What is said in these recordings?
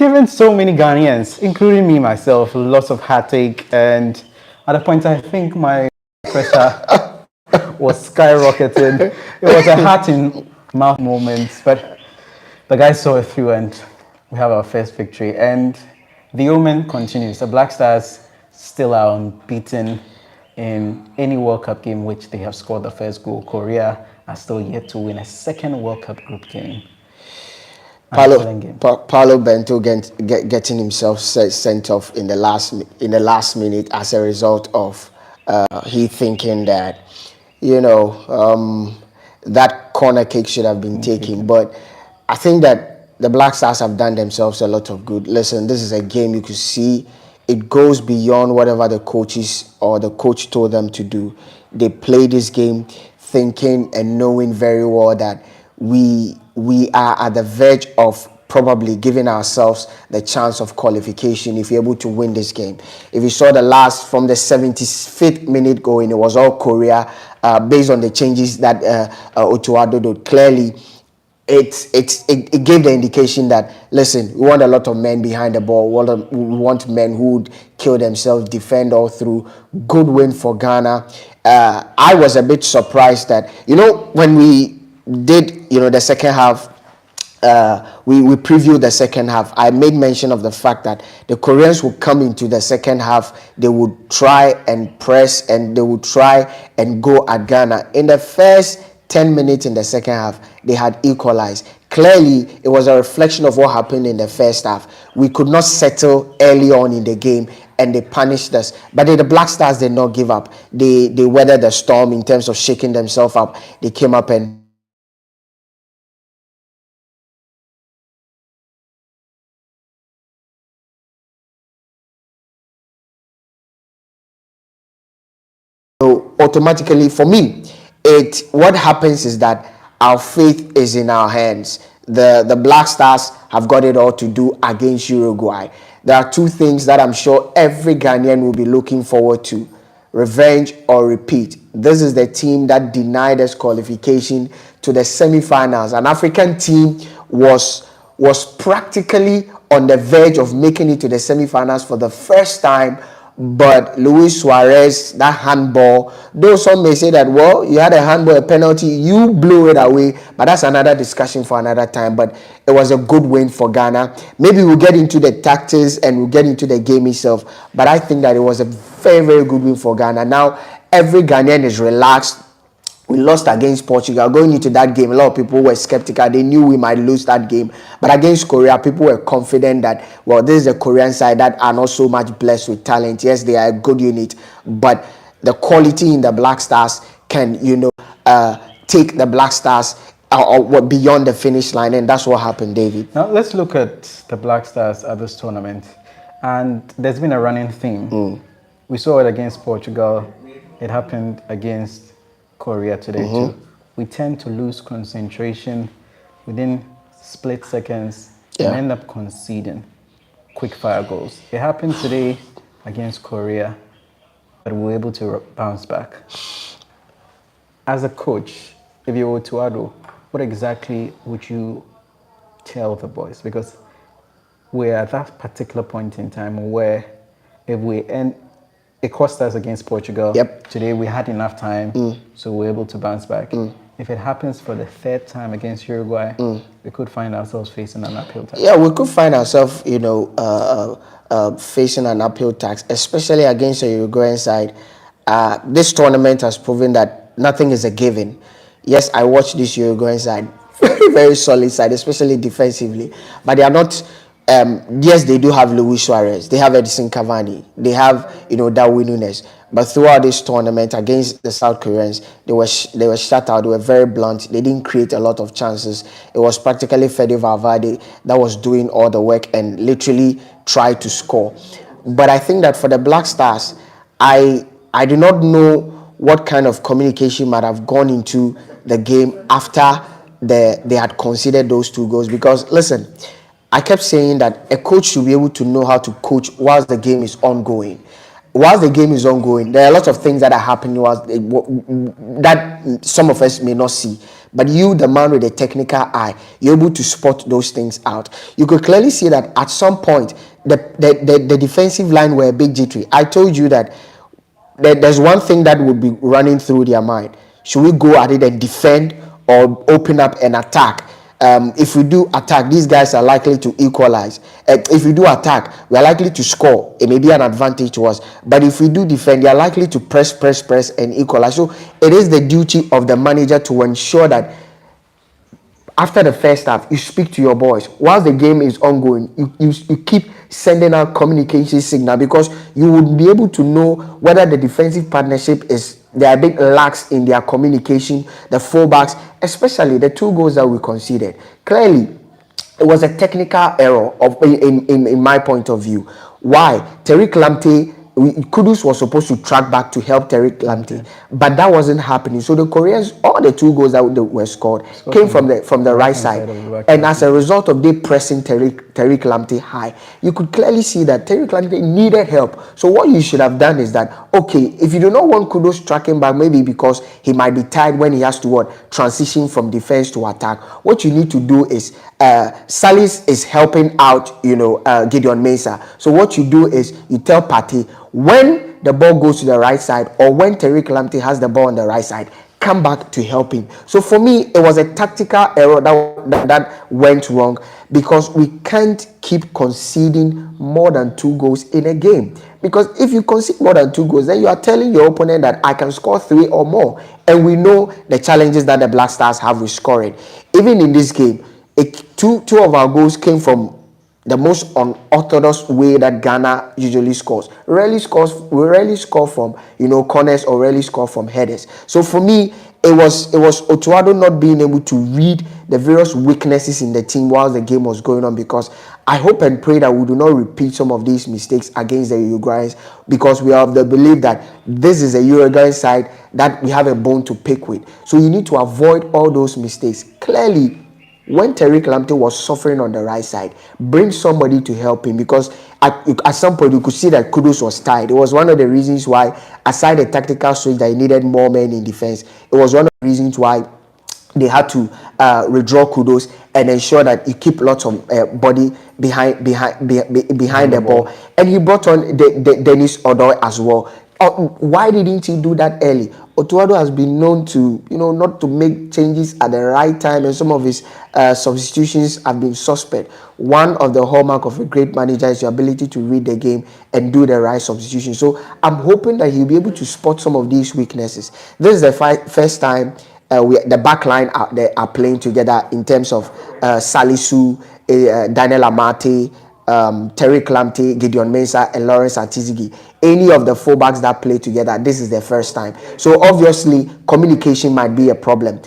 given so many Ghanaians, including me myself, lots of heartache, and at a point I think my pressure was skyrocketed. It was a heart in mouth moment, but the guys saw it through, and we have our first victory. And the omen continues. The Black Stars still are unbeaten in any World Cup game which they have scored the first goal. Korea are still yet to win a second World Cup group game. Paulo Bento getting himself sent off in the last minute as a result of he thinking that that corner kick should have been taken. But I think that the Black Stars have done themselves a lot of good. Listen, this is a game you could see it goes beyond whatever the coaches or the coach told them to do. They play this game thinking and knowing very well that we are at the verge of probably giving ourselves the chance of qualification if you're able to win this game. If you saw the last from the 75th minute going, it was all Korea based on the changes that Otuado did. Clearly, it gave the indication that, listen, we want a lot of men behind the ball. We want men who would kill themselves, defend all through. Good win for Ghana. I was a bit surprised that, when we did, the second half, we previewed the second half. I made mention of the fact that the Koreans would come into the second half. They would try and press and they would try and go at Ghana. In the first 10 minutes in the second half, they had equalized. Clearly, it was a reflection of what happened in the first half. We could not settle early on in the game and they punished us. But the Black Stars did not give up. They weathered the storm in terms of shaking themselves up. They came up and automatically, for me, what happens is that our faith is in our hands. The Black Stars have got it all to do against Uruguay. There are two things that I'm sure every Ghanaian will be looking forward to: revenge or repeat. This is the team that denied us qualification to the semi-finals. An African team was practically on the verge of making it to the semi-finals for the first time. But Luis Suarez, that handball, though some may say that, well, you had a handball, a penalty, you blew it away, but that's another discussion for another time. But it was a good win for Ghana. Maybe we'll get into the tactics and we'll get into the game itself, but I think that it was a very, very good win for Ghana. Now, every Ghanaian is relaxed. We lost against Portugal. Going into that game, a lot of people were skeptical. They knew we might lose that game. But against Korea, people were confident that, well, this is the Korean side that are not so much blessed with talent. Yes, they are a good unit, but the quality in the Black Stars can, take the Black Stars beyond the finish line, and that's what happened, David. Now, let's look at the Black Stars at this tournament. And there's been a running theme. We saw it against Portugal. It happened against Korea today too. We tend to lose concentration within split seconds and end up conceding quick fire goals. It happened today against Korea, but we were able to bounce back. As a coach, if you were to Ado, what exactly would you tell the boys? Because we're at that particular point in time where if we end, it cost us against Portugal. Yep. Today we had enough time, so we're able to bounce back. If it happens for the third time against Uruguay, we could find ourselves facing an uphill task. Yeah, we could find ourselves, facing an uphill task, especially against the Uruguayan side. This tournament has proven that nothing is a given. Yes, I watched this Uruguayan side, very, very solid side, especially defensively, but they are not. Yes, they do have Luis Suarez. They have Edison Cavani. They have, Darwin Núñez. But throughout this tournament against the South Koreans, they were shut out. They were very blunt. They didn't create a lot of chances. It was practically Fede Valverde that was doing all the work and literally tried to score. But I think that for the Black Stars, I do not know what kind of communication might have gone into the game after they had conceded those two goals. Because, listen, I kept saying that a coach should be able to know how to coach whilst the game is ongoing. Whilst the game is ongoing, there are a lot of things that are happening that some of us may not see. But you, the man with the technical eye, you're able to spot those things out. You could clearly see that at some point, the defensive line were a big jittery. I told you that there's one thing that would be running through their mind. Should we go at it and defend or open up and attack? If we do attack, these guys are likely to equalize. If we do attack, we are likely to score. It may be an advantage to us. But if we do defend, they are likely to press, and equalize. So it is the duty of the manager to ensure that after the first half, you speak to your boys. While the game is ongoing, you keep sending out communication signal, because you would be able to know whether the defensive partnership is, they are a bit lax in their communication, the fullbacks, especially the 2 goals that we conceded. Clearly, it was a technical error in my point of view. Why? Tariq Lamptey, Kudus was supposed to track back to help Tariq Lamptey, but that wasn't happening. So the Koreans, all the 2 goals that were scored came from the right side, and as a result of they pressing Tariq Lamptey high, you could clearly see that Tariq Lamptey needed help. So what you should have done is that, okay, if you do not want Kudus tracking back, maybe because he might be tired when he has to transition from defense to attack, what you need to do is Salis is helping out, Gideon Mensah. So what you do is you tell Partey, when the ball goes to the right side, or when Tariq Lamptey has the ball on the right side, come back to help him. So for me, it was a tactical error that went wrong, because we can't keep conceding more than 2 goals in a game. Because if you concede more than 2 goals, then you are telling your opponent that I can score 3 or more. And we know the challenges that the Black Stars have with scoring. Even in this game, two of our goals came from the most unorthodox way that Ghana usually scores. We rarely score from corners, or rarely score from headers. So for me, it was Otuado not being able to read the various weaknesses in the team while the game was going on, because I hope and pray that we do not repeat some of these mistakes against the Uruguayans, because we have the belief that this is a Uruguayan side that we have a bone to pick with. So you need to avoid all those mistakes. Clearly, when Tariq Lamptey was suffering on the right side, bring somebody to help him, because at some point you could see that Kudus was tired. It was one of the reasons why, aside the tactical switch that he needed more men in defense, it was one of the reasons why they had to withdraw Kudus and ensure that he keep lots of body behind the ball. And he brought on Dennis Odoi as well. Why didn't he do that early? Otuado has been known to, not to make changes at the right time, and some of his substitutions have been suspect. One of the hallmark of a great manager is your ability to read the game and do the right substitution. So I'm hoping that he'll be able to spot some of these weaknesses. This is the first time the back line are playing together in terms of Salisu, Daniel Amate, Tariq Lamptey, Gideon Mensah, and Lawrence Atizigi. Any of the fullbacks that play together, this is their first time. So obviously, communication might be a problem.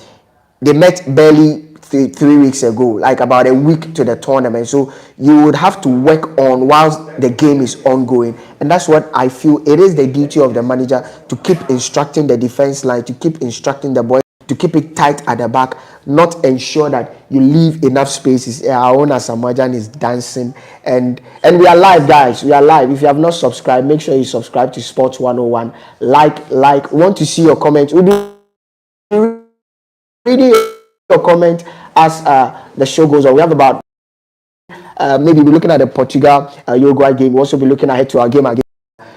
They met barely 3 weeks ago, like about a week to the tournament. So you would have to work on whilst the game is ongoing. And that's what I feel. It is the duty of the manager to keep instructing the defense line, to keep instructing the boys, to keep it tight at the back, not ensure that you leave enough spaces. Our own Asamajan is dancing, and we are live, guys. We are live. If you have not subscribed, make sure you subscribe to Sports 101. Like. Want to see your comments? We'll be reading your comment as the show goes on. We have about maybe we're looking at the Portugal Uruguay game. We'll also be looking ahead to our game against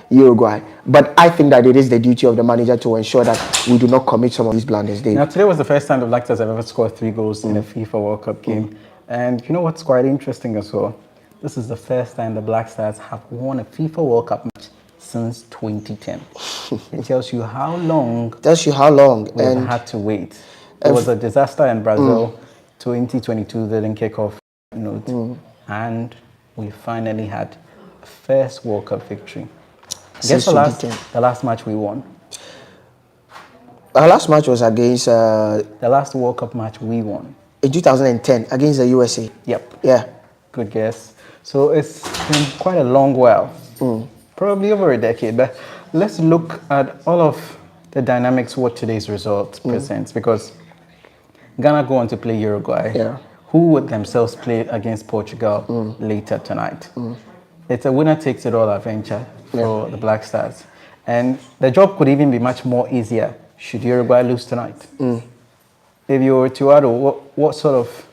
Uruguay. But I think that it is the duty of the manager to ensure that we do not commit some of these blunders. Now, today was the first time the Black Stars have ever scored 3 goals in a FIFA World Cup game. And you know what's quite interesting as well? This is the first time the Black Stars have won a FIFA World Cup match since 2010. It tells you how long. And had to wait. It was a disaster in Brazil. 2022 didn't kick off note. And we finally had a first World Cup victory. Guess the last match we won? Our last match was against... the last World Cup match we won. In 2010, against the USA. Yep. Yeah. Good guess. So it's been quite a long while. Probably over a decade. But let's look at all of the dynamics what today's result presents. Because Ghana go on to play Uruguay, who would themselves play against Portugal later tonight. It's a winner-takes-it-all adventure for the Black Stars. And the job could even be much more easier should Uruguay lose tonight. if you were to add, what sort of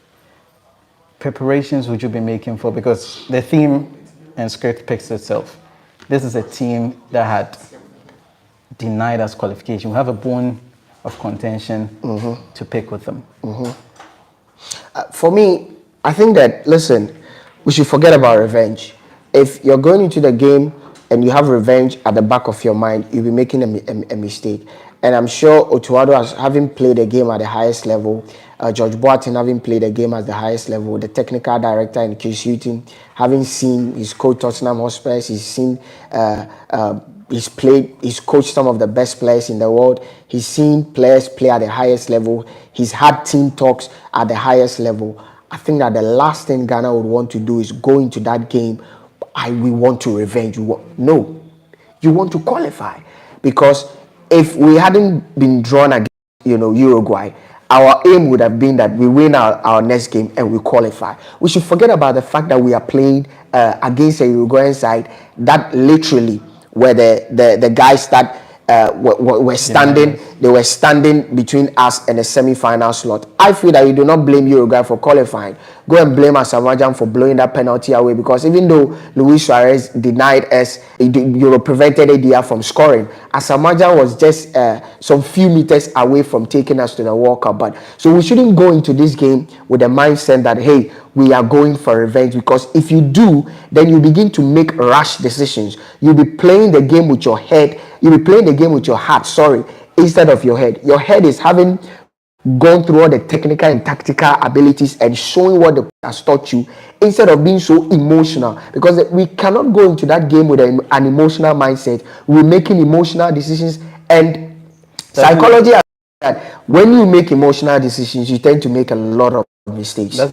preparations would you be making for? Because the theme and script picks itself. This is a team that had denied us qualification. We have a bone of contention to pick with them. For me, I think that, listen, we should forget about revenge. If you're going into the game and you have revenge at the back of your mind, you'll be making a mistake. And I'm sure Otuado, having played a game at the highest level, George Boateng having played a game at the highest level, the technical director in Q-Shooting, having seen his coach Tottenham Hotspur, he's coached some of the best players in the world. He's seen players play at the highest level. He's had team talks at the highest level. I think that the last thing Ghana would want to do is go into that game. We want to revenge. No, you want to qualify, because if we hadn't been drawn against, Uruguay, our aim would have been that we win our next game and we qualify. We should forget about the fact that we are playing against a Uruguayan side that literally where the guys that were standing, they were standing between us and the semi-final slot. I feel that you do not blame Uruguay for qualifying. Go and blame Asamoah for blowing that penalty away, because even though Luis Suarez denied us, prevented ADR from scoring, Asamoah was just some few meters away from taking us to the World Cup. But so we shouldn't go into this game with the mindset that, hey, we are going for revenge, because if you do, then you begin to make rash decisions. You'll be playing the game with your head. You'll be playing the game with your heart, instead of your head. Your head is having gone through all the technical and tactical abilities and showing what the coach has taught you, instead of being so emotional, because we cannot go into that game with an emotional mindset. We're making emotional decisions, and psychology has that when you make emotional decisions, you tend to make a lot of mistakes. That's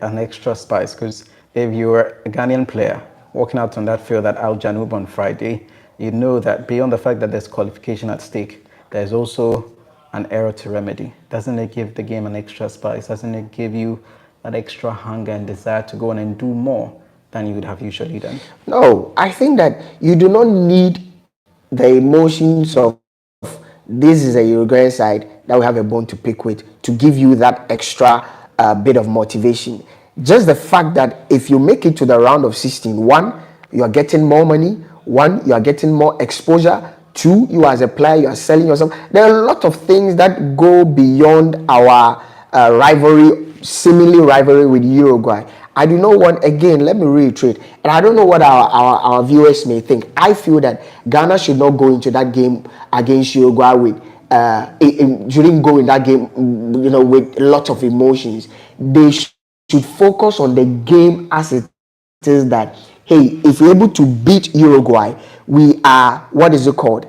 an extra spice, because if you're a Ghanaian player walking out on that field at Al Janoub on Friday, you know that beyond the fact that there's qualification at stake, there's also an error to remedy. Doesn't it give the game an extra spice? Doesn't it give you that extra hunger and desire to go on and do more than you would have usually done? No, I think that you do not need the emotions of this is a Uruguayan side that we have a bone to pick with to give you that extra bit of motivation. Just the fact that if you make it to the round of 16, one, you are getting more money. One, you are getting more exposure. Two, you as a player, you are selling yourself. There are a lot of things that go beyond our seemingly rivalry with Uruguay. I do not want, again, let me reiterate, and I don't know what our viewers may think. I feel that Ghana should not go into that game against Uruguay with shouldn't go in that game, with a lot of emotions. They should focus on the game as it is, that, hey, if we're able to beat Uruguay, we are, what is it called?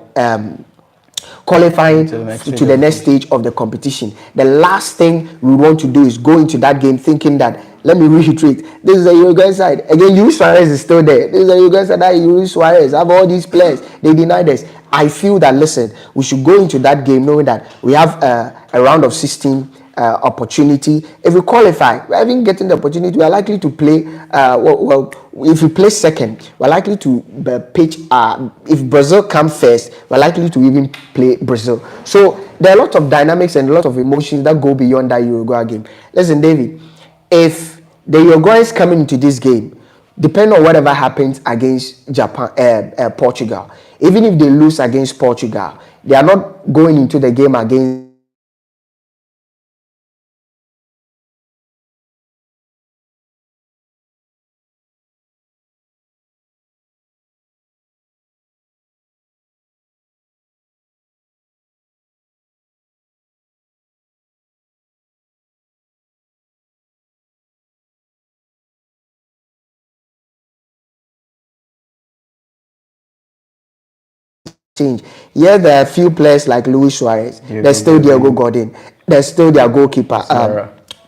Qualifying to the next stage of the competition. The last thing we want to do is go into that game thinking that, let me reiterate, this is a Uruguay side. Again, Luis Suarez is still there. This is a Uruguay side that Luis Suarez have all these players. They denied us. I feel that, listen, we should go into that game knowing that we have a round of 16 opportunity. If we qualify, we're even getting the opportunity. We are likely to play. If we play second, we're likely to pitch. If Brazil come first, we're likely to even play Brazil. So there are a lot of dynamics and a lot of emotions that go beyond that Uruguay game. Listen, David, if the Uruguayans coming into this game, depending on whatever happens against Portugal, even if they lose against Portugal, they are not going into the game against change. Yeah, there are a few players like Luis Suarez. There's still Diego Godin. There's still their goalkeeper,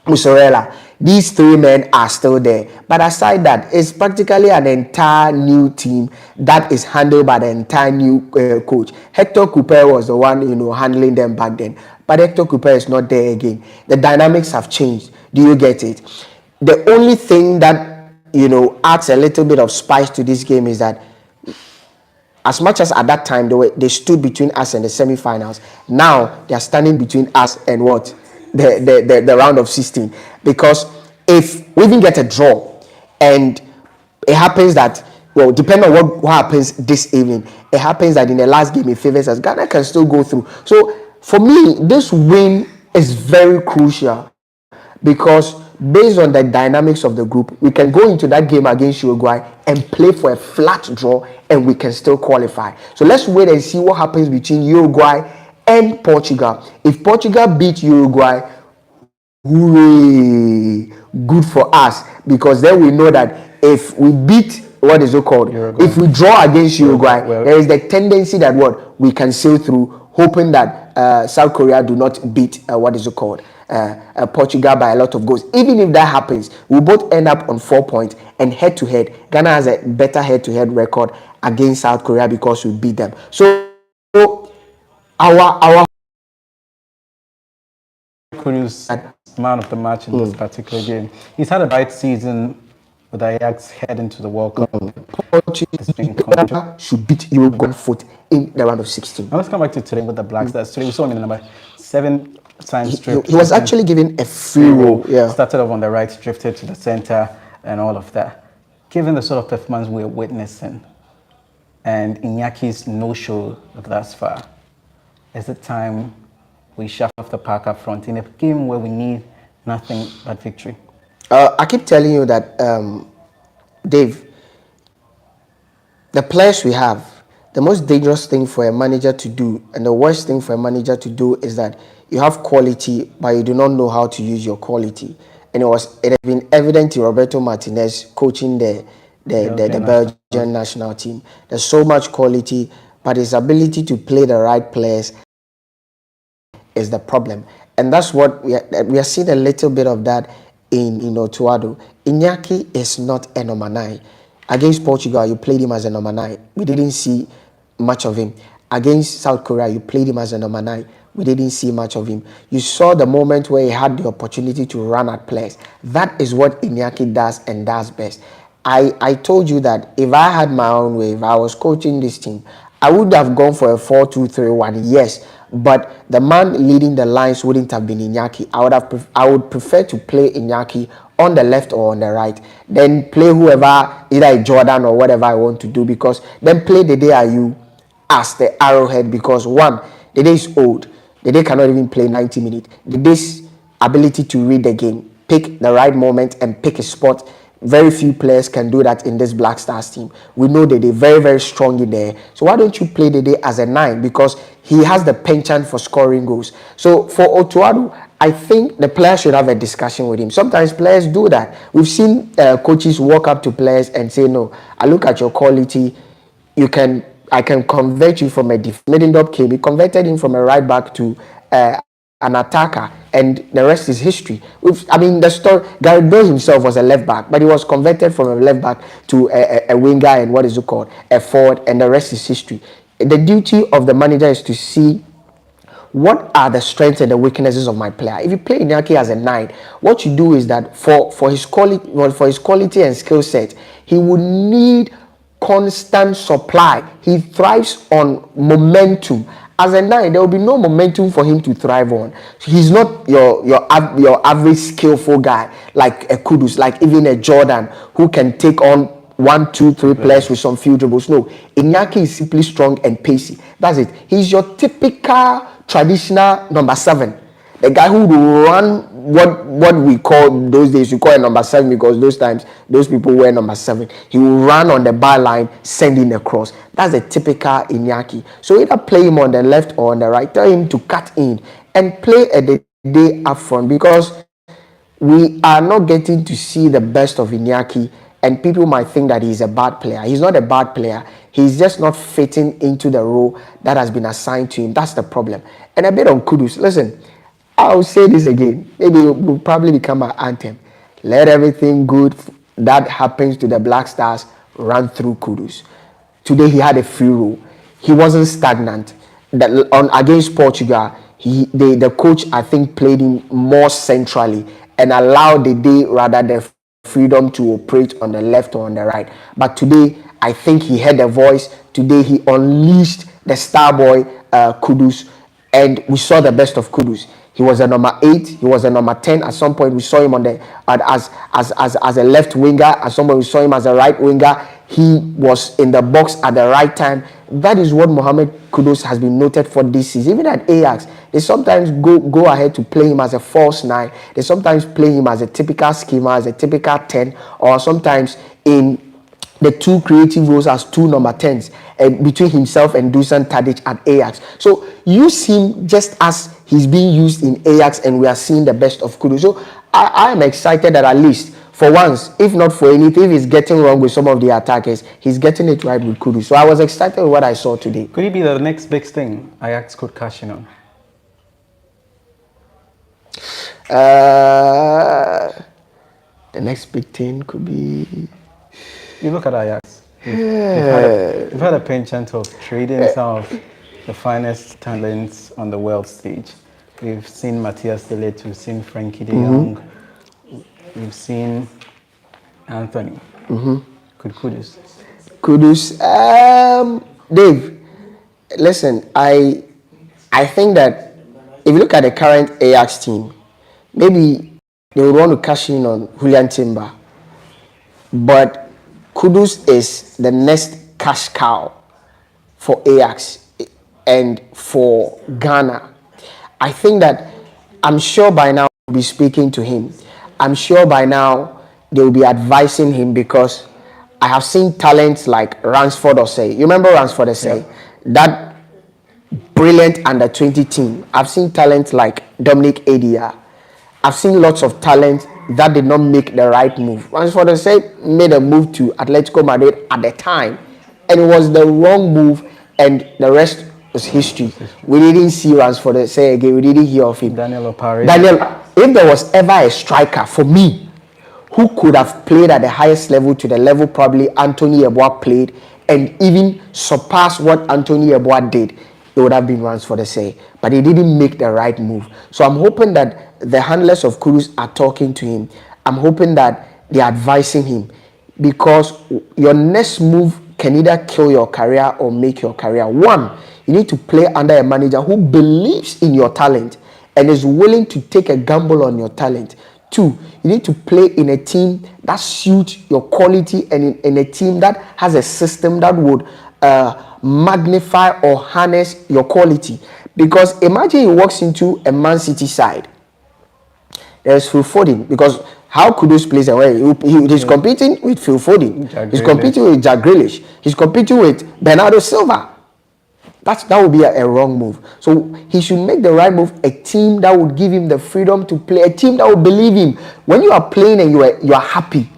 Mussorella. These three men are still there. But aside that, it's practically an entire new team that is handled by the entire new coach. Hector Cooper was the one, handling them back then. But Hector Cooper is not there again. The dynamics have changed. Do you get it? The only thing that, adds a little bit of spice to this game is that as much as at that time they stood between us and the semi-finals, now they are standing between us and what? the round of 16. Because if we even get a draw and it happens that, well, depending on what happens this evening, it happens that in the last game it favors us, Ghana can still go through. So for me, this win is very crucial because based on the dynamics of the group, we can go into that game against Uruguay and play for a flat draw and we can still qualify. So let's wait and see what happens between Uruguay and Portugal. If Portugal beat Uruguay, hooray, good for us, because then we know that if we beat, what is it called, Uruguay. if we draw against Uruguay, Well, there is the tendency that what we can sail through, hoping that South Korea do not beat what is it called, Portugal by a lot of goals. Even if that happens, we both end up on 4 points, and head to head, Ghana has a better head to head record against South Korea because we beat them. So our Kudus, man of the match in this particular game. He's had a bright season with Ajax heading to the World Cup. Portugal should beat Uruguay foot in the round of 16. Now let's come back to today with the Black Stars. Today we saw him in the number 7 times strip. He was actually given a free roll. Yeah. Started off on the right, drifted to the center, and all of that. Given the sort of performance we're witnessing, and Inyaki's no-show thus far, is it time we shove the park up front in a game where we need nothing but victory? I keep telling you that, Dave, the players we have, the most dangerous thing for a manager to do and the worst thing for a manager to do is that you have quality, but you do not know how to use your quality. And it has been evident to Roberto Martinez coaching the Belgian national team. There's so much quality, but his ability to play the right players is the problem. And that's what we are seeing a little bit of that in Otuado. Iñaki is not a number 9. Against Portugal, you played him as a number 9. We didn't see much of him. Against South Korea, you played him as a number 9. We didn't see much of him. You saw the moment where he had the opportunity to run at players. That is what Iñaki does and does best. I told you that if I had my own way, if I was coaching this team, I would have gone for a 4-2-3-1, yes. But the man leading the lines wouldn't have been Iñaki. I would prefer to play Iñaki on the left or on the right. Then play whoever, either Jordan or whatever I want to do, because then play Dede Ayew as the arrowhead, because one, Dede is old. Dede cannot even play 90 minutes. Dede's ability to read the game, pick the right moment and pick a spot, very few players can do that in this Black Stars team. We know that they're very, very strong in there. So why don't you play Dede as a 9? Because he has the penchant for scoring goals. So for Otuado, I think the players should have a discussion with him. Sometimes players do that. We've seen coaches walk up to players and say, no, I look at your quality. I can convert you from a Middendorp came. He converted him from a right back to an attacker, and the rest is history. The story, Gareth Bale himself was a left back, but he was converted from a left back to a winger and what is it called, a forward, and the rest is history. The duty of the manager is to see what are the strengths and the weaknesses of my player. If you play Iñaki as a 9, what you do is that for his quality and skill set, he would need constant supply. He thrives on momentum. As a 9, there will be no momentum for him to thrive on. He's not your average skillful guy like a Kudus, like even a Jordan who can take on 1, 2, 3 players with some few dribbles. No, Iñaki is simply strong and pacey. That's it. He's your typical traditional number 7. The guy who will run what we call those days, we call it number 7 because those times those people wear number 7. He will run on the byline, sending across. That's a typical Iñaki. So either play him on the left or on the right. Tell him to cut in and play a day up front, because we are not getting to see the best of Iñaki, and people might think that he's a bad player. He's not a bad player. He's just not fitting into the role that has been assigned to him. That's the problem. And a bit on Kudus. Listen, I'll say this again. Maybe it will probably become an anthem. Let everything good that happens to the Black Stars run through Kudus. Today he had a free roll. He wasn't stagnant. Against Portugal, the coach, I think, played him more centrally and allowed the freedom to operate on the left or on the right. But today, I think he had a voice. Today he unleashed the star boy Kudus, and we saw the best of Kudus. He was a number 8. He was a number 10. At some point, we saw him on the as a left winger. At some point, we saw him as a right winger. He was in the box at the right time. That is what Mohamed Kudus has been noted for this season. Even at Ajax, they sometimes go ahead to play him as a false 9. They sometimes play him as a typical schema, as a typical 10, or sometimes in the two creative roles as two number 10s between himself and Dusan Tadic at Ajax. So use him just as he's being used in Ajax, and we are seeing the best of Kudus. So I am excited that at least for once, if not for anything, if he's getting wrong with some of the attackers, he's getting it right with Kudus. So I was excited with what I saw today. Could it be the next big thing Ajax could cash in on? The next big thing could be... You look at Ajax. We've had a penchant of trading some of the finest talents on the world stage. We've seen Matthias De Ligt, we've seen Frankie de Jong, we've seen Anthony. Could Kudus? Kudus. Dave, listen, I think that if you look at the current Ajax team, maybe they would want to cash in on Julian Timber. But Kudus is the next cash cow for Ajax and for Ghana. I think that I'm sure by now we'll be speaking to him. I'm sure by now they will be advising him, because I have seen talents like Ransford Osei. You remember Ransford Osei? Yeah. That brilliant under-20 team. I've seen talents like Dominic Adia. I've seen lots of talent that did not make the right move. Ransford Osei made a move to Atletico Madrid at the time, and it was the wrong move, and the rest was history. We didn't see Ransford Osei again. We didn't hear of him. Daniel Opari. If there was ever a striker for me who could have played at the highest level, to the level probably Anthony Yeboah played, and even surpassed what Anthony Yeboah did, it would have been Ransford Osei. But he didn't make the right move. So I'm hoping that the handlers of Kudus are talking to him. I'm hoping that they're advising him, because your next move can either kill your career or make your career. One, you need to play under a manager who believes in your talent and is willing to take a gamble on your talent. Two, you need to play in a team that suits your quality, and in a team that has a system that would magnify or harness your quality. Because imagine he walks into a Man City side. There's Phil Foden, because how Kudus plays away? He's competing with Phil Foden. He's competing with Jack Grealish. He's competing with Bernardo Silva. That would be a wrong move. So he should make the right move. A team that would give him the freedom to play. A team that will believe him. When you are playing and you are happy,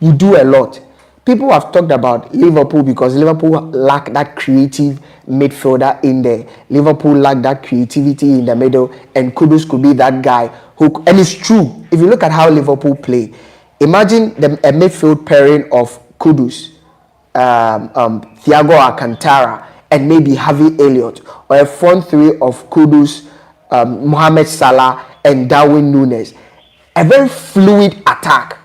you do a lot. People have talked about Liverpool, because Liverpool lack that creative midfielder in there. Liverpool lack that creativity in the middle, and Kudus could be that guy who. And it's true. If you look at how Liverpool play, imagine a midfield pairing of Kudus, Thiago Alcantara, and maybe Harvey Elliott, or a front three of Kudus, Mohamed Salah, and Darwin Núñez. A very fluid attack.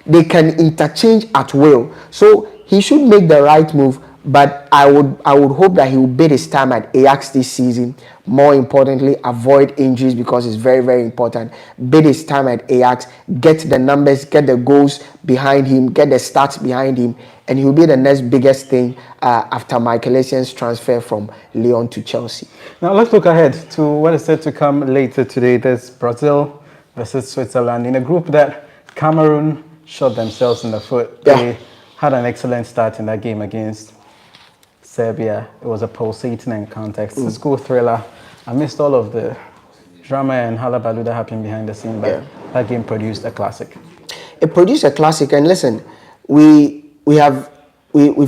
They can interchange at will. So he should make the right move, but I would hope that he will bid his time at Ajax this season. More importantly, avoid injuries, because it's very, very important. Bid his time at Ajax, get the numbers, get the goals behind him, get the stats behind him, and he will be the next biggest thing after MichaelEssien's transfer from Lyon to Chelsea. Now let's look ahead to what is set to come later today. There's Brazil versus Switzerland in a group that Cameroon shot themselves in the foot. Yeah. They had an excellent start in that game against Serbia. It was a pulsating encounter. It's a school thriller. I missed all of the drama and hullabaloo that happened behind the scene, but that game produced a classic. It produced a classic, and listen, we've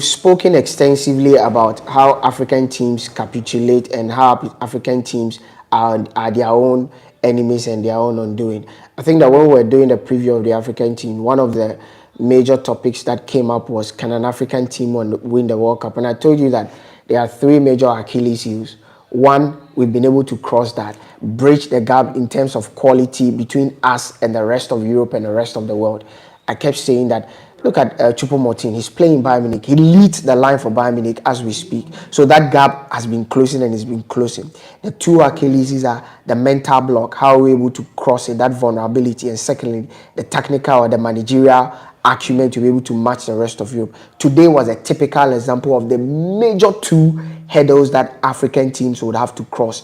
spoken extensively about how African teams capitulate and how African teams are their own enemies and their own undoing. I think that when we were doing the preview of the African team, one of the major topics that came up was, can an African team win the World Cup? And I told you that there are three major Achilles heels. One, we've been able to cross that, bridge the gap in terms of quality between us and the rest of Europe and the rest of the world. I kept saying that Look at Choupo-Moting. He's playing Bayern Munich. He leads the line for Bayern Munich as we speak. So that gap has been closing and it's been closing. The two Achilles are the mental block, how we're able to cross it, that vulnerability, and secondly, the technical or the managerial acumen to be able to match the rest of Europe. Today was a typical example of the major two hurdles that African teams would have to cross.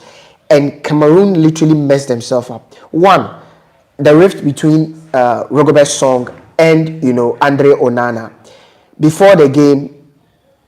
And Cameroon literally messed themselves up. One, the rift between Rigobert Song and Andre Onana. Before the game,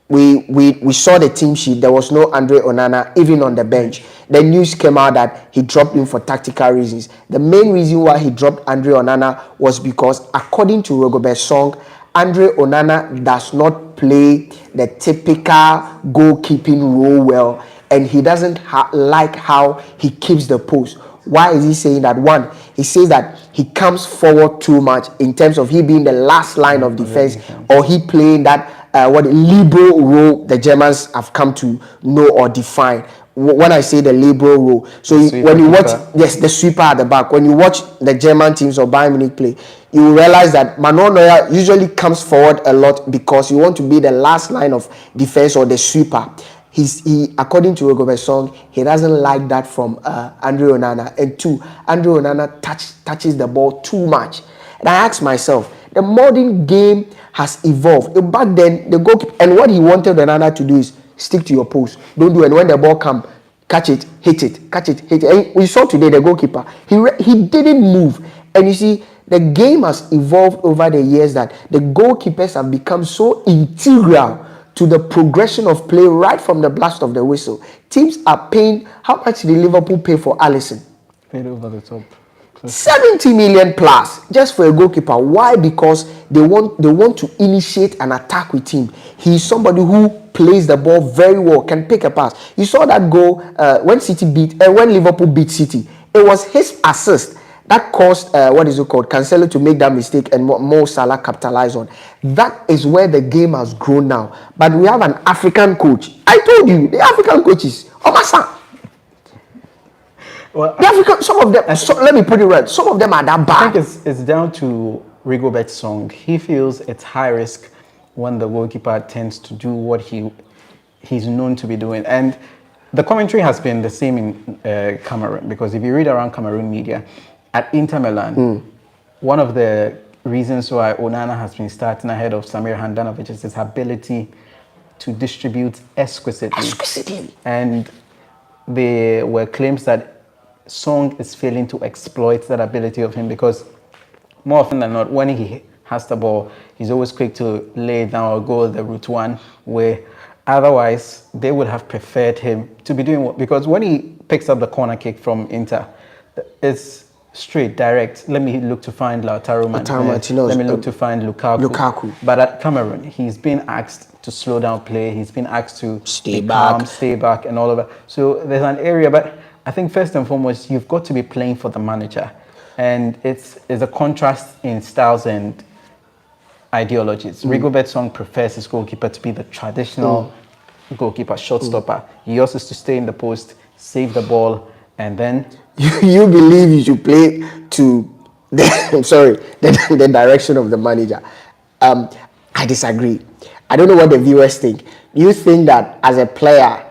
we saw the team sheet. There was no Andre Onana even on the bench. The news came out that he dropped him for tactical reasons. The main reason why he dropped Andre Onana was because, according to Rigobert Song, Andre Onana does not play the typical goalkeeping role well, and he doesn't like how he keeps the post. Why is he saying that? One, he says that he comes forward too much in terms of he being the last line of defense, or he playing that what liberal role the Germans have come to know or define. When I say the liberal role, so when you watch, yes, the sweeper at the back, when you watch the German teams or Bayern Munich play, you will realize that Manuel Neuer usually comes forward a lot because you want to be the last line of defense or the sweeper. He according to Rigobert Song, he doesn't like that from Andre Onana. And two, Andre Onana touches the ball too much. And I asked myself, the modern game has evolved. Back then, the goalkeeper, and what he wanted Onana to do is stick to your post. Don't do it. And when the ball comes, catch it, hit it, catch it, hit it. And we saw today the goalkeeper, he didn't move. And you see, the game has evolved over the years that the goalkeepers have become so integral to the progression of play right from the blast of the whistle. Teams are paying, how much did Liverpool pay for Alisson? Paid over the top. 70 million plus just for a goalkeeper. Why? Because they want to initiate an attack with him. He's somebody who plays the ball very well, can pick a pass. You saw that goal when Liverpool beat City. It was his assist that caused Cancelo to make that mistake, and Mo Salah capitalized on. That is where the game has grown now. But we have an African coach. I told you, the African coaches, Omasa. Well, the African, some of them. Let me put it right. Some of them are that bad. I think it's down to Rigobert Song. He feels it's high risk when the goalkeeper tends to do what he's known to be doing, and the commentary has been the same in Cameroon, because if you read around Cameroon media, at Inter Milan, one of the reasons why Onana has been starting ahead of Samir Handanovic is his ability to distribute exquisitely. And there were claims that Song is failing to exploit that ability of him, because more often than not, when he has the ball, he's always quick to lay down or go the route one, where otherwise they would have preferred him to be doing what, because when he picks up the corner kick from Inter, it's straight, direct. Let me look to find Lautaro Martinez. Let me look to find Lukaku. But at Cameroon, he's been asked to slow down play. He's been asked to stay back, and all of that. So there's an area, but I think first and foremost, you've got to be playing for the manager. And it's a contrast in styles and ideologies. Rigobert Song prefers his goalkeeper to be the traditional goalkeeper, shot stopper. He also is to stay in the post, save the ball, and then you believe you should play to the direction of the manager. I disagree. I don't know what the viewers think. You think that as a player,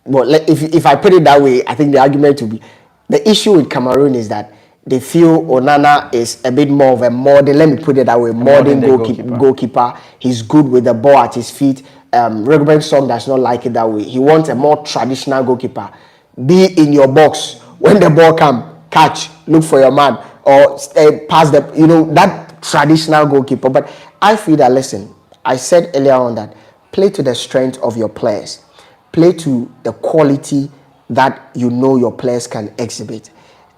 well, if I put it that way, I think the argument will be, the issue with Cameroon is that they feel Onana is a bit more of a modern, let me put it that way, modern goalkeeper. He's good with the ball at his feet. Rigobert Song does not like it that way. He wants a more traditional goalkeeper. Be in your box. When the ball comes, catch, look for your man, or pass that traditional goalkeeper. But I feel that, listen, I said earlier on that play to the strength of your players. Play to the quality that you know your players can exhibit.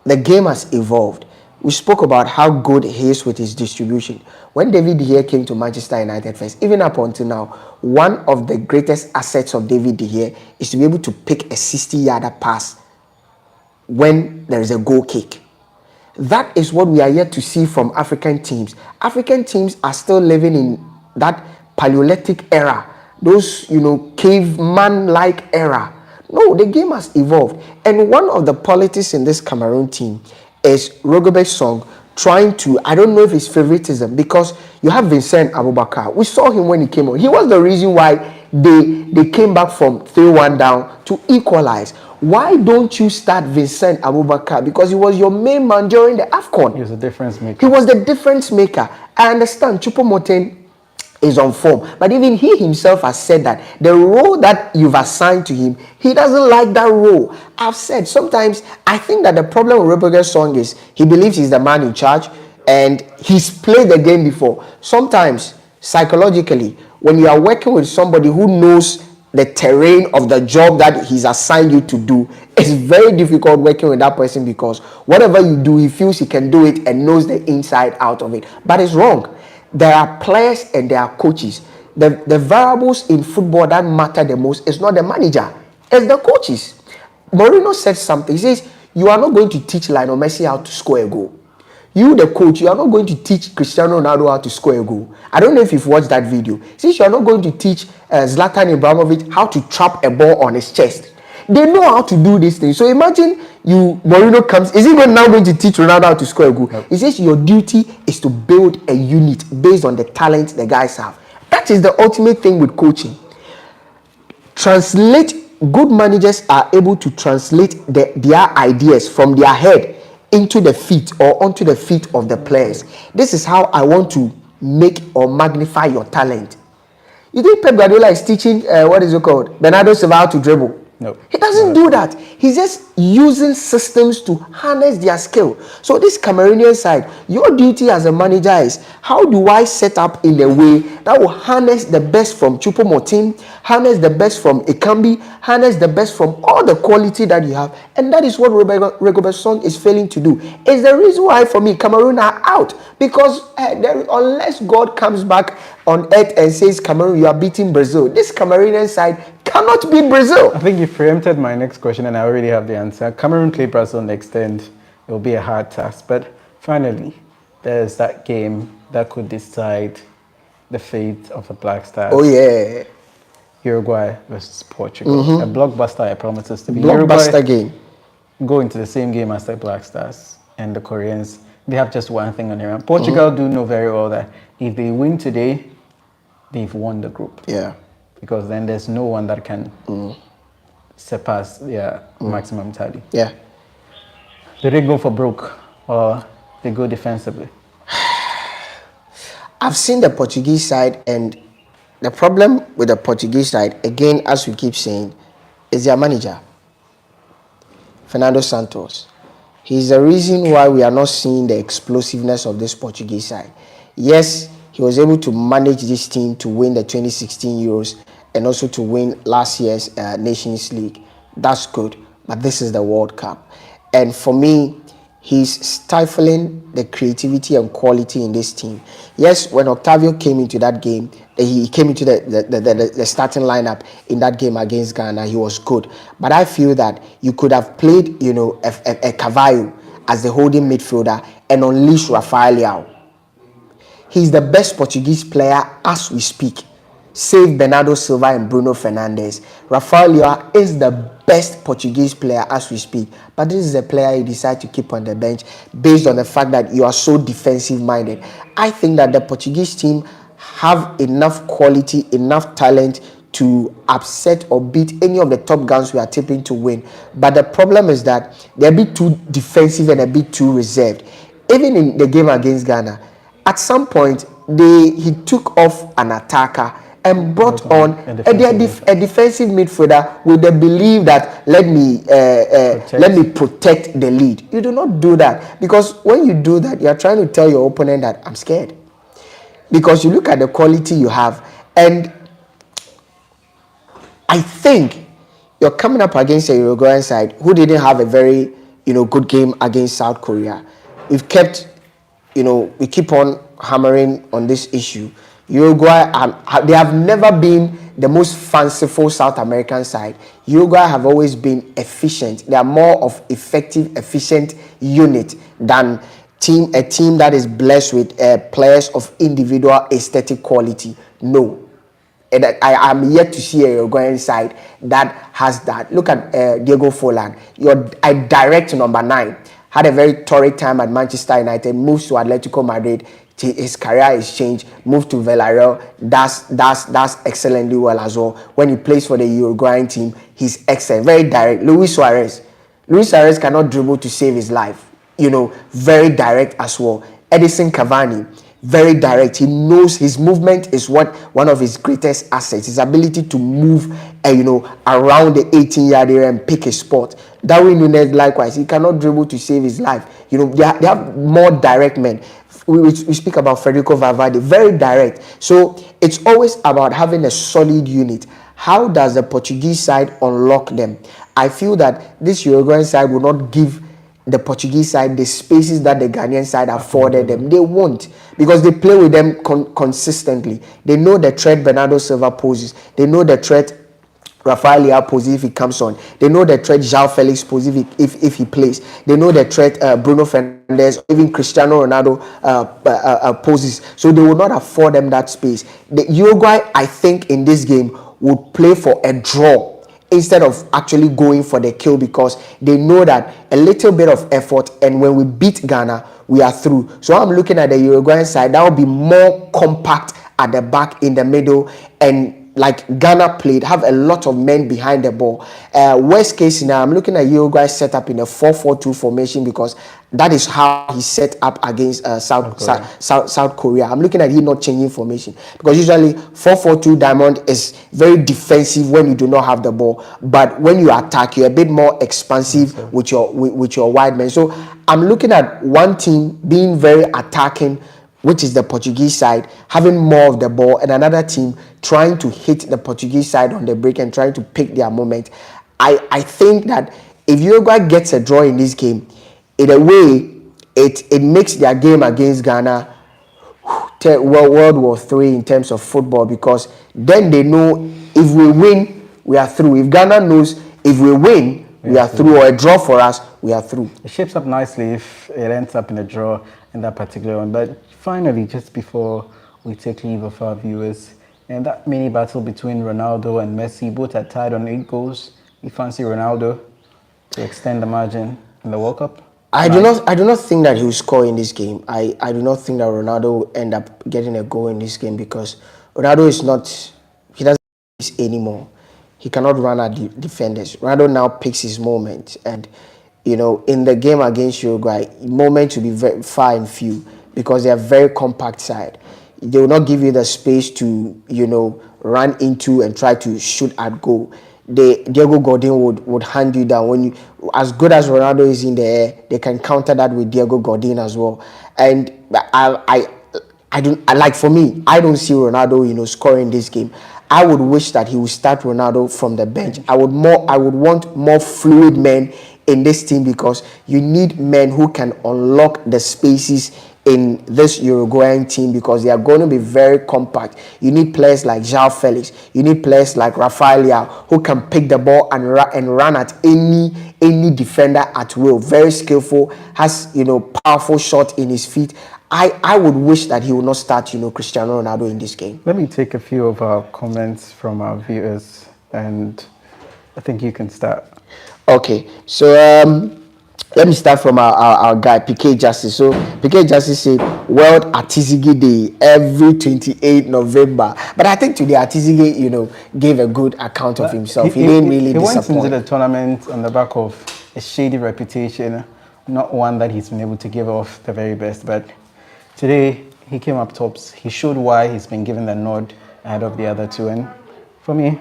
The game has evolved. We spoke about how good he is with his distribution. When David De Gea came to Manchester United first, even up until now, one of the greatest assets of David De Gea is to be able to pick a 60-yarder pass when there is a goal kick. That is what we are yet to see from African teams. African teams are still living in that Paleolithic era, those, caveman-like era. No, the game has evolved. And one of the politics in this Cameroon team is Rigobert Song trying to, I don't know if it's favoritism, because you have Vincent Abubakar. We saw him when he came on. He was the reason why they came back from 3-1 down to equalize. Why don't you start Vincent Abubakar? Because he was your main man during the AFCON. He was a difference maker. He was the difference maker. I understand Choupo-Moting is on form, but even he himself has said that the role that you've assigned to him, he doesn't like that role. I've said sometimes I think that the problem with Rebecca's song is he believes he's the man in charge and he's played the game before. Sometimes psychologically, when you are working with somebody who knows the terrain of the job that he's assigned you to do, it's very difficult working with that person, because whatever you do, he feels he can do it and knows the inside out of it. But it's wrong. There are players and there are coaches. The variables in football that matter the most is not the manager, it's the coaches. Mourinho said something. He says, you are not going to teach Lionel Messi how to score a goal. You, the coach, you are not going to teach Cristiano Ronaldo how to score a goal. I don't know if you've watched that video. Since you are not going to teach Zlatan Ibrahimovic how to trap a ball on his chest. They know how to do this thing. So imagine Mourinho comes. Is he now going to teach Ronaldo how to score a goal? No. He says your duty is to build a unit based on the talent the guys have. That is the ultimate thing with coaching. Good managers are able to translate their ideas from their head into the feet or onto the feet of the players. This is how I want to make or magnify your talent. You think Pep Guardiola is teaching, what is it called? Bernardo Silva how to dribble? No. He doesn't do that. He's just using systems to harness their skill. So this Cameroonian side, your duty as a manager is, how do I set up in a way that will harness the best from Choupo-Moting, harness the best from Ekambi, harness the best from all the quality that you have. And that is what Rigobert Song is failing to do. It's the reason why, for me, Cameroon are out. Because unless God comes back on earth and says, Cameroon, you are beating Brazil, this Cameroonian side cannot beat Brazil. I think you preempted my next question and I already have the answer. Cameroon play Brazil next end. It will be a hard task. But finally, there's that game that could decide the fate of the Black Stars. Oh, yeah. Uruguay versus Portugal. A blockbuster, I promise us to be. Blockbuster Uruguay game. Go into the same game as the Black Stars and the Koreans. They have just one thing on their hand. Portugal do know very well that if they win today, they've won the group. Yeah. Because then there's no one that can surpass their maximum tally. Yeah. Do they go for broke or they go defensively? I've seen the Portuguese side, and the problem with the Portuguese side, again, as we keep saying, is their manager, Fernando Santos. He's the reason why we are not seeing the explosiveness of this Portuguese side. Yes, he was able to manage this team to win the 2016 Euros and also to win last year's Nations League. That's good, but this is the World Cup. And for me, he's stifling the creativity and quality in this team. Yes, when Octavio came into that game, he came into the starting lineup in that game against Ghana, he was good. But I feel that you could have played, a Cavallo as the holding midfielder and unleash Rafael Leao. He's the best Portuguese player as we speak, save Bernardo Silva and Bruno Fernandes. Rafael Leao is the best Portuguese player as we speak, but this is a player you decide to keep on the bench based on the fact that you are so defensive minded. I think that the Portuguese team have enough quality, enough talent to upset or beat any of the top guns we are tipping to win. But the problem is that they're a bit too defensive and a bit too reserved. Even in the game against Ghana, at some point he took off an attacker and brought on a defensive midfielder with the belief that let me protect the lead. You do not do that, because when you do that, you are trying to tell your opponent that I'm scared. Because you look at the quality you have, and I think you're coming up against a Uruguayan side who didn't have a very good game against South Korea. We've kept, we keep on hammering on this issue. Uruguay, they have never been the most fanciful South American side. Uruguay have always been efficient. They are more of effective, efficient unit than a team that is blessed with players of individual aesthetic quality. No. And I am yet to see a Uruguayan side that has that. Look at Diego Forlan, a direct number 9. had a very torrid time at Manchester United, moves to Atletico Madrid. His career is changed, moved to Villarreal. That's excellently well as well. When he plays for the Uruguayan team, he's excellent, very direct. Luis Suarez cannot dribble to save his life. Very direct as well. Edison Cavani, very direct. He knows his movement is one of his greatest assets. His ability to move, around the 18-yard area and pick a spot. Darwin Núñez likewise, he cannot dribble to save his life. They have more direct men. We speak about Federico Valverde, very direct. So it's always about having a solid unit. How does the Portuguese side unlock them? I feel that this Uruguayan side will not give the Portuguese side the spaces that the Ghanaian side afforded them. They won't, because they play with them consistently. They know the threat Bernardo Silva poses. They know the threat Rafael Leao poses if he comes on. They know the threat João Felix poses if he plays. They know the threat Bruno Fernandes, even Cristiano Ronaldo poses. So they will not afford them that space. The Uruguay, I think, in this game would play for a draw instead of actually going for the kill, because they know that a little bit of effort, and when we beat Ghana, we are through. So I'm looking at the Uruguayan side. That will be more compact at the back, in the middle, and like Ghana played, have a lot of men behind the ball. Worst case scenario, I'm looking at Uruguay set up in a 4-4-2 formation, because that is how he set up against South Korea. I'm looking at him not changing formation, because usually 4-4-2 diamond is very defensive when you do not have the ball, but when you attack, you're a bit more expansive with your wide men. So I'm looking at one team being very attacking, which is the Portuguese side, having more of the ball, and another team trying to hit the Portuguese side on the break and trying to pick their moment. I think that if Uruguay gets a draw in this game, in a way, it makes their game against Ghana World War III in terms of football, because then they know if we win, we are through. If Ghana knows if we win, we are through, or a draw for us, we are through. It shapes up nicely if it ends up in a draw in that particular one. But finally, just before we take leave of our viewers, and that mini battle between Ronaldo and Messi, both are tied on 8 goals. You fancy Ronaldo to extend the margin in the World Cup? I do not think that he will score in this game. I do not think that Ronaldo will end up getting a goal in this game, because Ronaldo he doesn't do this anymore. He cannot run at the defenders. Ronaldo now picks his moment, and in the game against Uruguay, moments will be very far and few, because they are very compact side. They will not give you the space to run into and try to shoot at goal. Diego Godin would hand you down. When as good as Ronaldo is in the air, they can counter that with Diego Godin as well. And for me, I don't see Ronaldo scoring this game. I would wish that he would start Ronaldo from the bench. I would want more fluid men in this team, because you need men who can unlock the spaces in this Uruguayan team, because they are going to be very compact. You need players like João Felix. You need players like Rafael Leao, who can pick the ball and run at any defender at will. Very skillful, has powerful shot in his feet. I would wish that he would not start Cristiano Ronaldo in this game. Let me take a few of our comments from our viewers, and I think you can start. Okay, so let me start from our guy, PK Justice. So PK Justice said, World Atizigi Day every 28 November. But I think today Atizigi, gave a good account of himself. He didn't really disappoint. He went into the tournament on the back of a shady reputation, not one that he's been able to give off the very best. But today, he came up tops. He showed why he's been given the nod ahead of the other two. And for me,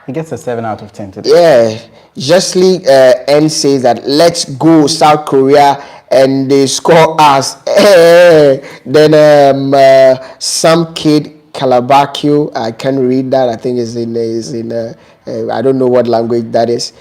he gets a 7 out of 10 today. Yeah, Justly N says that let's go South Korea and they score us. Then some kid Calabacchio, I can't read that. I think is in I don't know what language that is.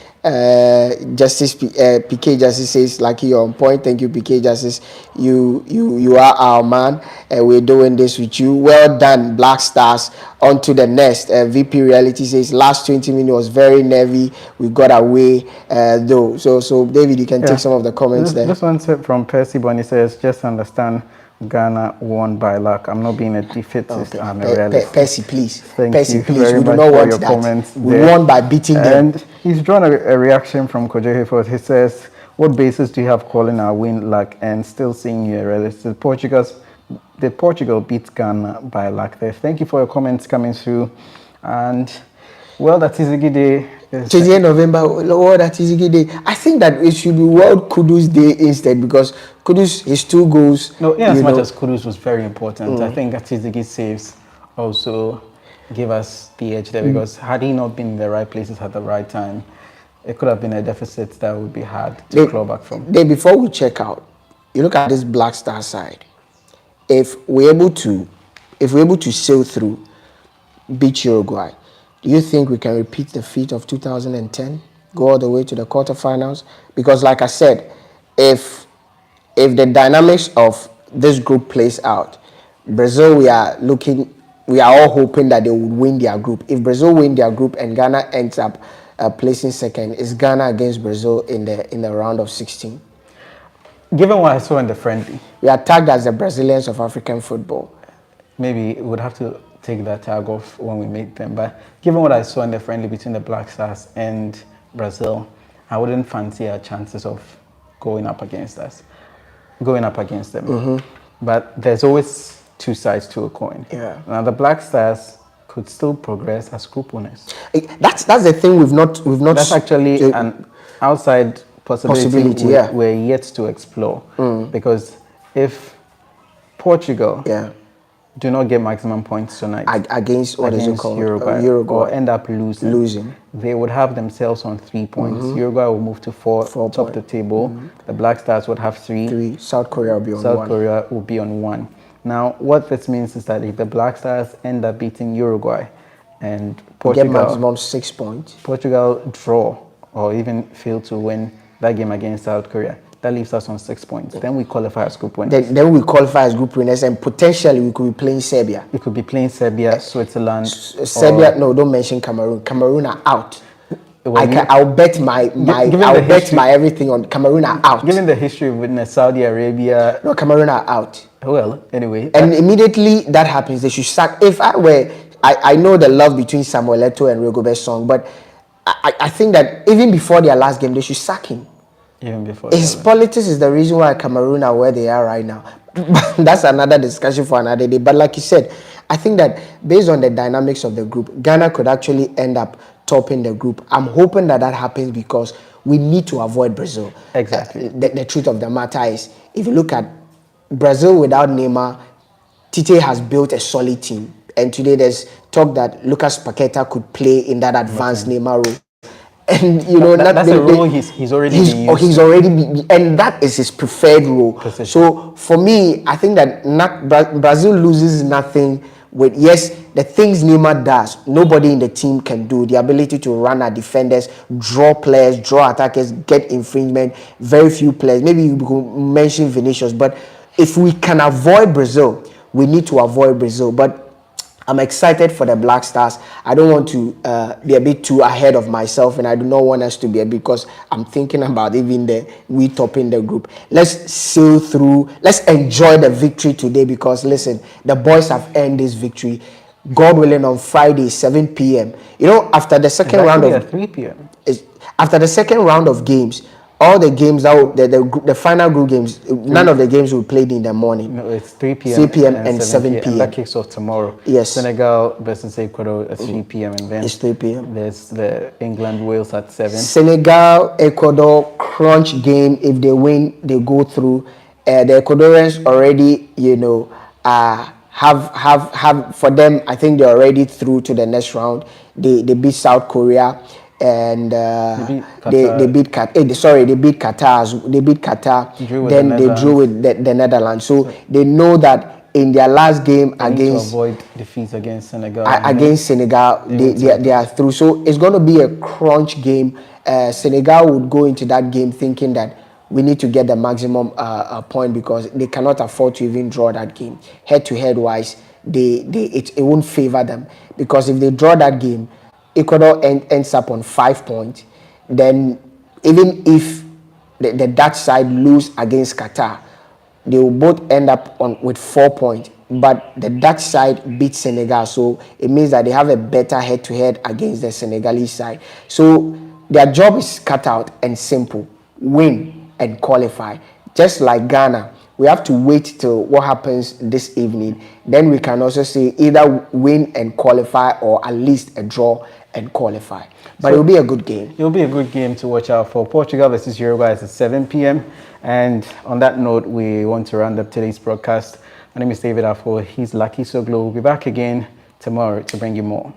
Justice PK Justice says, Lucky, you're on point. Thank you, PK Justice. You are our man. We're doing this with you. Well done, Black Stars. On to the next. VP Reality says last 20 minutes was very nervy. We got away though. So David, you can take some of the comments there. This one from Percy Bonnie says, just understand Ghana won by luck. I'm not being a defeatist. I'm a realist. Percy, please. Thank you please. very We much do not for want your that. comments. We won by beating them. And he's drawn a reaction from Kojo Hayford. He says, What basis do you have calling our win luck and still seeing you a realistic? Portugal beat Ghana by luck there. Thank you for your comments coming through. And well, that is a good day. 28 November, World Atizigi Day. I think that it should be World Kudus Day instead, because Kudus, his 2 goals. No, in as much as Kudus was very important, I think Atizigi saves also give us the edge there, because had he not been in the right places at the right time, it could have been a deficit that would be hard to claw back from. Before we check out, you look at this Black Star side. If we're able to sail through, beat Uruguay, do you think we can repeat the feat of 2010, go all the way to the quarterfinals? Because like I said, if the dynamics of this group plays out, Brazil, we are all hoping that they would win their group. If Brazil win their group and Ghana ends up placing second, it's Ghana against Brazil in the round of 16. Given what I saw in the friendly, we are tagged as the Brazilians of African football. Maybe we would have to take that tag off when we meet them. But given what I saw in the friendly between the Black Stars and Brazil, I wouldn't fancy our chances of going up against them. But there's always 2 sides to a coin. Yeah. Now the Black Stars could still progress as group winners. That's the thing we've not. That's actually an outside possibility we're yet to explore. Because if Portugal do not get maximum points tonight against Uruguay, or end up losing, they would have themselves on 3 points. Uruguay will move to 4 top of the table. The Black Stars would have 3. South Korea will be on 1. South Korea will be on 1. Now, what this means is that if the Black Stars end up beating Uruguay and Portugal get maximum 6 points, Portugal draw or even fail to win that game against South Korea, that leaves us on 6 points. Then we qualify as group winners. Then we qualify as group winners, and potentially we could be playing Serbia. We could be playing Serbia, Switzerland. Serbia, no, don't mention Cameroon. Cameroon are out. I'll bet my everything on Cameroon are out. Given the history with Saudi Arabia, no, Cameroon are out. Well, anyway, and immediately that happens, they should sack. If I were, I know the love between Samuel Eto'o and Rigobert Song, but I think that even before their last game, they should sack him. Even before his politics is the reason why Cameroon are where they are right now. That's another discussion for another day. But like you said, I think that based on the dynamics of the group, Ghana could actually end up topping the group. I'm hoping that happens because we need to avoid Brazil. Exactly. The truth of the matter is, if you look at Brazil without Neymar, Tite has built a solid team. And today there's talk that Lucas Paqueta could play in that advanced Neymar role. And that's a role he's already and that is his preferred role. Position. So for me, I think that Brazil loses nothing with the things Neymar does, nobody in the team can do. The ability to run at defenders, draw players, draw attackers, get infringement. Very few players. Maybe you could mention Vinicius, but if we can avoid Brazil, we need to avoid Brazil. But I'm excited for the Black Stars. I don't want to be a bit too ahead of myself, and I do not want us to be because I'm thinking about even we topping the group. Let's sail through. Let's enjoy the victory today because, listen, the boys have earned this victory. God willing, on Friday, 7 p.m. After the second round of 3 p.m. After the second round of games, all the games the final group games, none of the games will be played in the morning. No, it's 3 p.m. 3 p.m. and 7 p.m. And that kicks off tomorrow. Yes. Senegal versus Ecuador at 3 p.m. and then it's 3 p.m. There's the England-Wales at 7. Senegal, Ecuador, crunch game. If they win, they go through. The Ecuadorians already, have for them, I think they're already through to the next round. They beat South Korea. And they beat Qatar. They beat Qatar. They beat Qatar. Then they drew with the Netherlands. So they know that in their last game against to avoid defeats against Senegal. They are through. So it's going to be a crunch game. Senegal would go into that game thinking that we need to get the maximum point because they cannot afford to even draw that game. Head-to-head wise, it won't favor them because if they draw that game, Ecuador ends up on 5 points. Then even if the Dutch side lose against Qatar, they will both end up with 4 points. But the Dutch side beat Senegal, so it means that they have a better head-to-head against the Senegalese side. So their job is cut out and simple. Win. and qualify. Just like Ghana, we have to wait till what happens this evening. Then we can also say either win and qualify or at least a draw and qualify. But So it will be a good game. It'll be a good game to watch out for. Portugal versus Uruguay is at 7 p.m. And on that note, we want to round up today's broadcast. My name is David Afo. He's Lucky Soglo. We'll be back again tomorrow to bring you more.